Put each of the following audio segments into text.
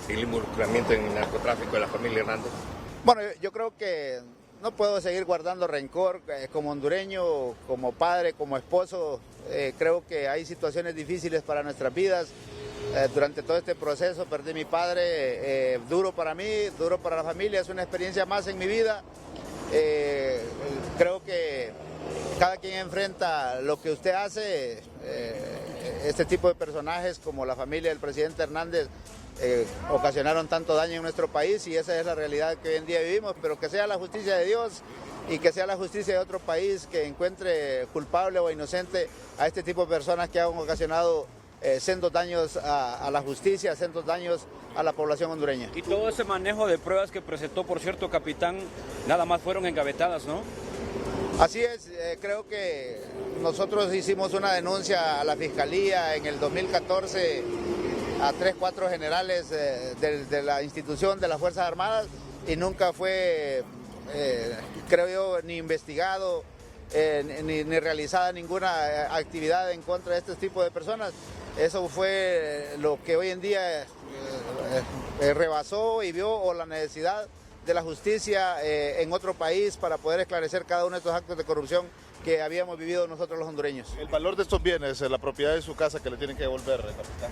el involucramiento en el narcotráfico de la familia Hernández? Bueno, yo creo que no puedo seguir guardando rencor como hondureño, como padre, como esposo. Creo que hay situaciones difíciles para nuestras vidas. Durante todo este proceso perdí a mi padre, duro para mí, duro para la familia, es una experiencia más en mi vida. Creo que cada quien enfrenta lo que usted hace. Este tipo de personajes como la familia del presidente Hernández ocasionaron tanto daño en nuestro país y esa es la realidad que hoy en día vivimos, pero que sea la justicia de Dios y que sea la justicia de otro país que encuentre culpable o inocente a este tipo de personas que han ocasionado sendos daños a la justicia, sendos daños a la población hondureña. Y todo ese manejo de pruebas que presentó, por cierto, capitán, nada más fueron engavetadas, ¿no? Así es, creo que nosotros hicimos una denuncia a la Fiscalía en el 2014 a 3, 4 generales de la institución de las Fuerzas Armadas y nunca fue, creo yo, ni investigado ni realizada ninguna actividad en contra de este tipo de personas. Eso fue lo que hoy en día rebasó y vio o la necesidad de la justicia en otro país para poder esclarecer cada uno de estos actos de corrupción que habíamos vivido nosotros los hondureños. El valor de estos bienes, la propiedad de su casa que le tienen que devolver, capitán.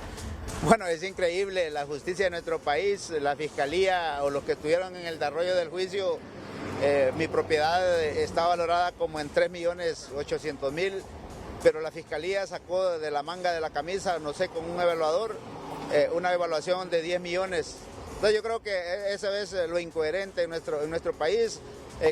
Bueno, es increíble la justicia de nuestro país, la fiscalía o los que estuvieron en el desarrollo del juicio. Mi propiedad está valorada como en 3.800.000, pero la fiscalía sacó de la manga de la camisa, no sé, con un evaluador, una evaluación de 10 millones. Entonces yo creo que esa es lo incoherente en nuestro país.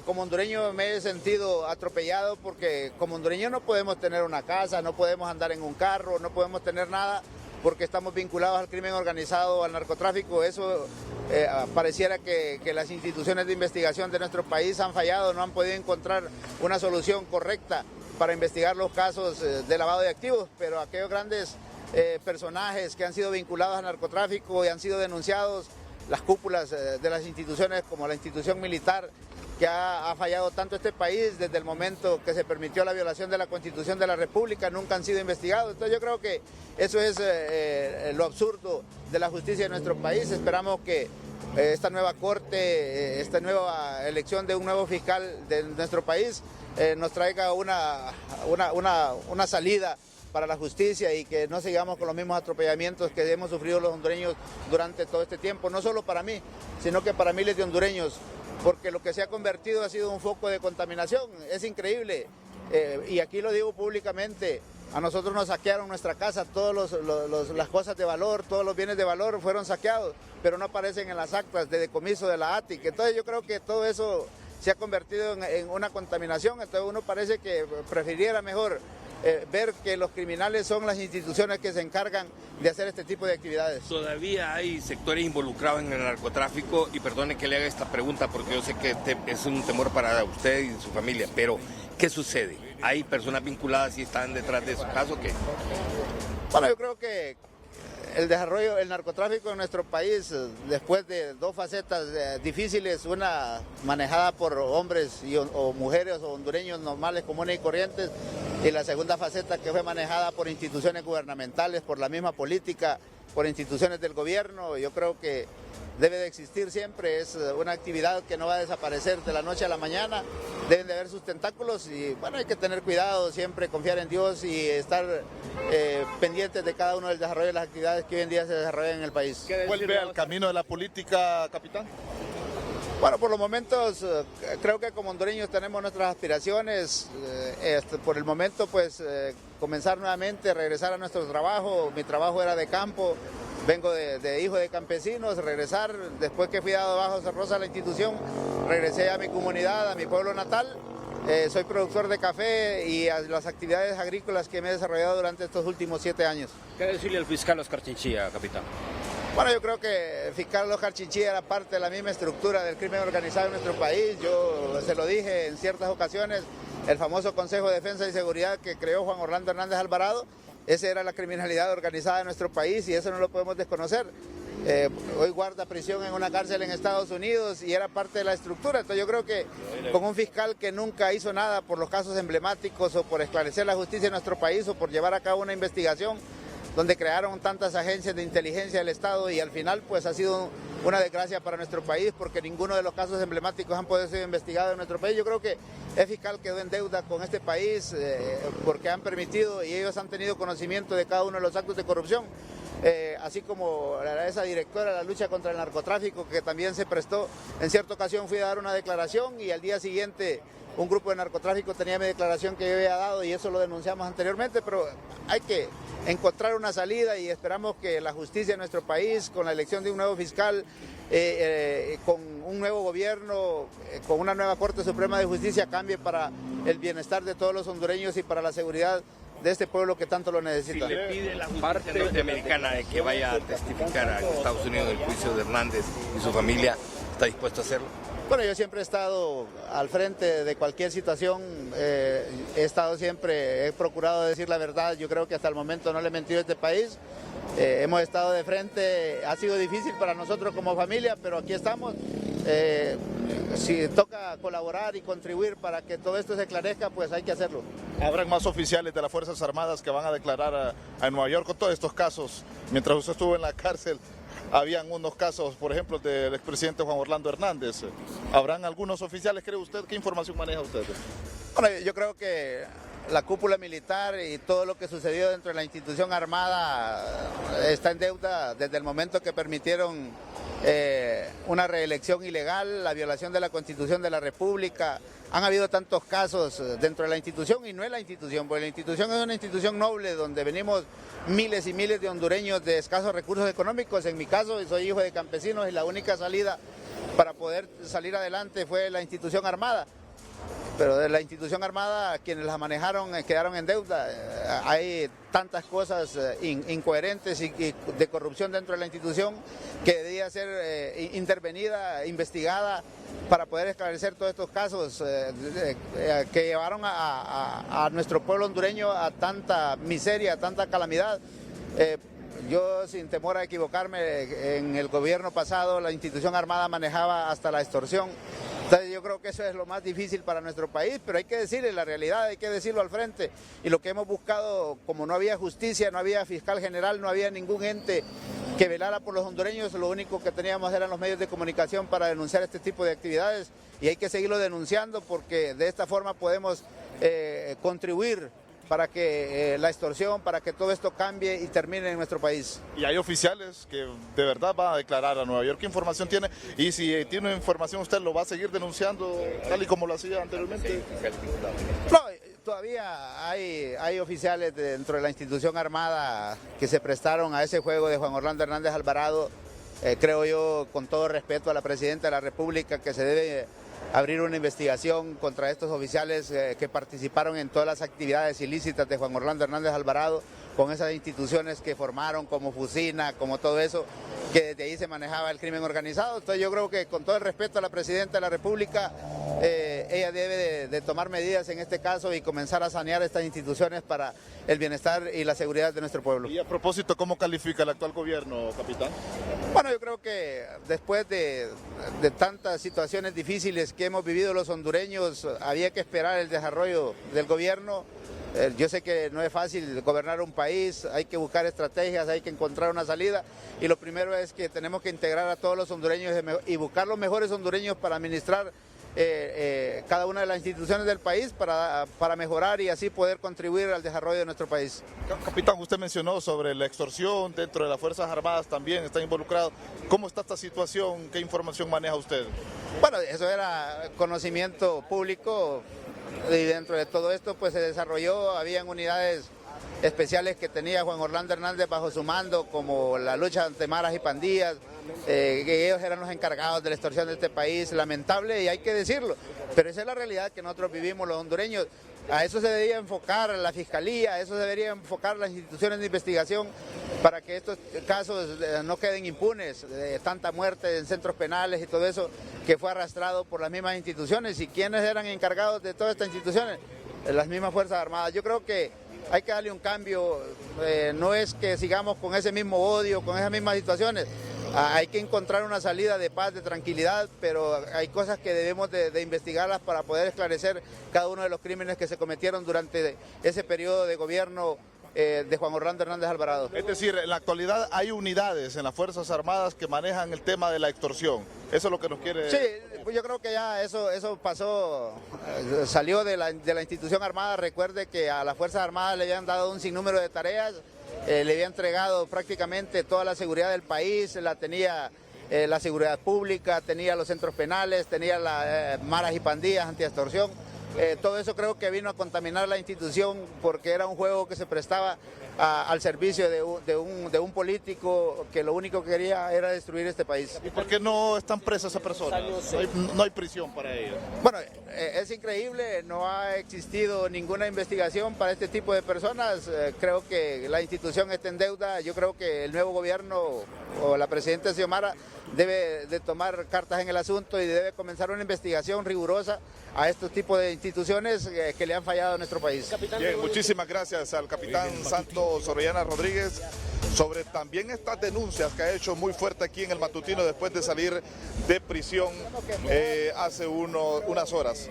Como hondureño me he sentido atropellado porque como hondureño no podemos tener una casa, no podemos andar en un carro, no podemos tener nada porque estamos vinculados al crimen organizado, al narcotráfico. Eso pareciera que las instituciones de investigación de nuestro país han fallado, no han podido encontrar una solución correcta para investigar los casos de lavado de activos, pero aquellos grandes personajes que han sido vinculados al narcotráfico y han sido denunciados, las cúpulas de las instituciones como la institución militar, que ha fallado tanto este país desde el momento que se permitió la violación de la Constitución de la República, nunca han sido investigados. Entonces yo creo que eso es lo absurdo de la justicia de nuestro país. Esperamos que esta nueva corte, esta nueva elección de un nuevo fiscal de nuestro país nos traiga una salida para la justicia y que no sigamos con los mismos atropellamientos que hemos sufrido los hondureños durante todo este tiempo, no solo para mí, sino que para miles de hondureños, porque lo que se ha convertido ha sido un foco de contaminación. Es increíble, y aquí lo digo públicamente, a nosotros nos saquearon nuestra casa, todas las cosas de valor, todos los bienes de valor fueron saqueados, pero no aparecen en las actas de decomiso de la ATIC. Entonces yo creo que todo eso se ha convertido en una contaminación, entonces uno parece que prefiriera mejor ver que los criminales son las instituciones que se encargan de hacer este tipo de actividades. Todavía hay sectores involucrados en el narcotráfico y perdone que le haga esta pregunta porque yo sé que es un temor para usted y su familia, pero ¿qué sucede? ¿Hay personas vinculadas y están detrás de su caso? ¿Qué? Bueno, yo creo que el desarrollo del narcotráfico en nuestro país, después de dos facetas difíciles, una manejada por hombres o mujeres o hondureños normales, comunes y corrientes, y la segunda faceta que fue manejada por instituciones gubernamentales, por la misma política, por instituciones del gobierno, yo creo que debe de existir siempre, es una actividad que no va a desaparecer de la noche a la mañana, deben de haber sus tentáculos y bueno, hay que tener cuidado, siempre confiar en Dios y estar pendientes de cada uno del desarrollo de las actividades que hoy en día se desarrollan en el país. ¿Vuelve al camino de la política, capitán? Bueno, por los momentos creo que como hondureños tenemos nuestras aspiraciones, por el momento pues comenzar nuevamente, regresar a nuestro trabajo, mi trabajo era de campo, vengo de hijo de campesinos, regresar, después que fui dado bajo Rosa a la institución, regresé a mi comunidad, a mi pueblo natal, soy productor de café y a las actividades agrícolas que me he desarrollado durante estos últimos 7 años. ¿Qué decirle al fiscal Oscar Chinchilla, capitán? Bueno, yo creo que el fiscal Oscar Chinchilla era parte de la misma estructura del crimen organizado en nuestro país. Yo se lo dije en ciertas ocasiones, el famoso Consejo de Defensa y Seguridad que creó Juan Orlando Hernández Alvarado, esa era la criminalidad organizada de nuestro país y eso no lo podemos desconocer. Hoy guarda prisión en una cárcel en Estados Unidos y era parte de la estructura. Entonces yo creo que con un fiscal que nunca hizo nada por los casos emblemáticos o por esclarecer la justicia en nuestro país o por llevar a cabo una investigación, donde crearon tantas agencias de inteligencia del Estado y al final pues ha sido una desgracia para nuestro país porque ninguno de los casos emblemáticos han podido ser investigados en nuestro país. Yo creo que el fiscal quedó en deuda con este país porque han permitido y ellos han tenido conocimiento de cada uno de los actos de corrupción. Así como esa directora de la lucha contra el narcotráfico que también se prestó. En cierta ocasión fui a dar una declaración y al día siguiente un grupo de narcotráfico tenía mi declaración que yo había dado y eso lo denunciamos anteriormente, pero hay que encontrar una salida y esperamos que la justicia en nuestro país, con la elección de un nuevo fiscal, con un nuevo gobierno, con una nueva Corte Suprema de Justicia, cambie para el bienestar de todos los hondureños y para la seguridad de este pueblo que tanto lo necesita. Si le pide la justicia norteamericana de que vaya a testificar a Estados Unidos en el juicio de Hernández y su familia, ¿está dispuesto a hacerlo? Bueno, yo siempre he estado al frente de cualquier situación, he procurado decir la verdad, yo creo que hasta el momento no le he mentido a este país, hemos estado de frente, ha sido difícil para nosotros como familia, pero aquí estamos. Si toca colaborar y contribuir para que todo esto se esclarezca, pues hay que hacerlo. ¿Habrán más oficiales de las Fuerzas Armadas que van a declarar a Nueva York con todos estos casos? Mientras usted estuvo en la cárcel, habían unos casos, por ejemplo, del expresidente Juan Orlando Hernández. ¿Habrán algunos oficiales, cree usted? ¿Qué información maneja usted? Bueno, yo creo que la cúpula militar y todo lo que sucedió dentro de la institución armada está en deuda desde el momento que permitieron una reelección ilegal, la violación de la Constitución de la República. Han habido tantos casos dentro de la institución y no es la institución, porque la institución es una institución noble donde venimos miles y miles de hondureños de escasos recursos económicos. En mi caso, soy hijo de campesinos y la única salida para poder salir adelante fue la institución armada. Pero de la institución armada, quienes la manejaron quedaron en deuda. Hay tantas cosas incoherentes y de corrupción dentro de la institución que debía ser intervenida, investigada para poder esclarecer todos estos casos que llevaron a nuestro pueblo hondureño a tanta miseria, a tanta calamidad. Yo, sin temor a equivocarme, en el gobierno pasado la institución armada manejaba hasta la extorsión. Entonces yo creo que eso es lo más difícil para nuestro país, pero hay que decirle la realidad, hay que decirlo al frente. Y lo que hemos buscado, como no había justicia, no había fiscal general, no había ningún ente que velara por los hondureños, lo único que teníamos eran los medios de comunicación para denunciar este tipo de actividades y hay que seguirlo denunciando porque de esta forma podemos contribuir para que la extorsión, para que todo esto cambie y termine en nuestro país. Y hay oficiales que de verdad van a declarar a Nueva York. ¿Qué información tiene? Y si tiene información, ¿usted lo va a seguir denunciando tal y como lo hacía anteriormente? No, todavía hay oficiales dentro de la institución armada que se prestaron a ese juego de Juan Orlando Hernández Alvarado. Creo yo, con todo respeto a la Presidenta de la República, que se debe abrir una investigación contra estos oficiales que participaron en todas las actividades ilícitas de Juan Orlando Hernández Alvarado, con esas instituciones que formaron como Fusina, como todo eso, que desde ahí se manejaba el crimen organizado. Entonces yo creo que con todo el respeto a la Presidenta de la República, ella debe de tomar medidas en este caso y comenzar a sanear estas instituciones para el bienestar y la seguridad de nuestro pueblo. Y a propósito, ¿cómo califica el actual gobierno, capitán? Bueno, yo creo que después de tantas situaciones difíciles que hemos vivido los hondureños, había que esperar el desarrollo del gobierno. Yo sé que no es fácil gobernar un país, hay que buscar estrategias, hay que encontrar una salida y lo primero es que tenemos que integrar a todos los hondureños y buscar los mejores hondureños para administrar cada una de las instituciones del país para mejorar y así poder contribuir al desarrollo de nuestro país. Capitán, usted mencionó sobre la extorsión dentro de las Fuerzas Armadas, también está involucrado. ¿Cómo está esta situación? ¿Qué información maneja usted? Bueno, eso era conocimiento público y dentro de todo esto pues se desarrolló, habían unidades especiales que tenía Juan Orlando Hernández bajo su mando, como la lucha ante maras y pandillas, que ellos eran los encargados de la extorsión de este país, lamentable y hay que decirlo, pero esa es la realidad que nosotros vivimos los hondureños. A eso se debería enfocar la Fiscalía, a eso se debería enfocar las instituciones de investigación para que estos casos no queden impunes, tanta muerte en centros penales y todo eso que fue arrastrado por las mismas instituciones. ¿Y quiénes eran encargados de todas estas instituciones? Las mismas Fuerzas Armadas. Yo creo que hay que darle un cambio, no es que sigamos con ese mismo odio, con esas mismas situaciones. Hay que encontrar una salida de paz, de tranquilidad, pero hay cosas que debemos de investigarlas para poder esclarecer cada uno de los crímenes que se cometieron durante ese periodo de gobierno de Juan Orlando Hernández Alvarado. Es decir, en la actualidad hay unidades en las Fuerzas Armadas que manejan el tema de la extorsión. Eso es lo que nos quiere... Sí, pues yo creo que ya eso pasó, salió de la institución armada. Recuerde que a las Fuerzas Armadas le habían dado un sinnúmero de tareas, le había entregado prácticamente toda la seguridad del país, la tenía la seguridad pública, tenía los centros penales, tenía las maras y pandillas, anti-extorsión. Todo eso creo que vino a contaminar la institución porque era un juego que se prestaba al servicio de un político que lo único que quería era destruir este país. ¿Y por qué no están presas esas personas? No hay prisión para ellos. Bueno, es increíble, no ha existido ninguna investigación para este tipo de personas. Creo que la institución está en deuda. Yo creo que el nuevo gobierno o la presidenta Xiomara debe de tomar cartas en el asunto y debe comenzar una investigación rigurosa a estos tipos de instituciones que le han fallado a nuestro país. Bien, muchísimas gracias al capitán Santos Orellana Rodríguez sobre también estas denuncias que ha hecho muy fuerte aquí en el matutino después de salir de prisión hace unas horas.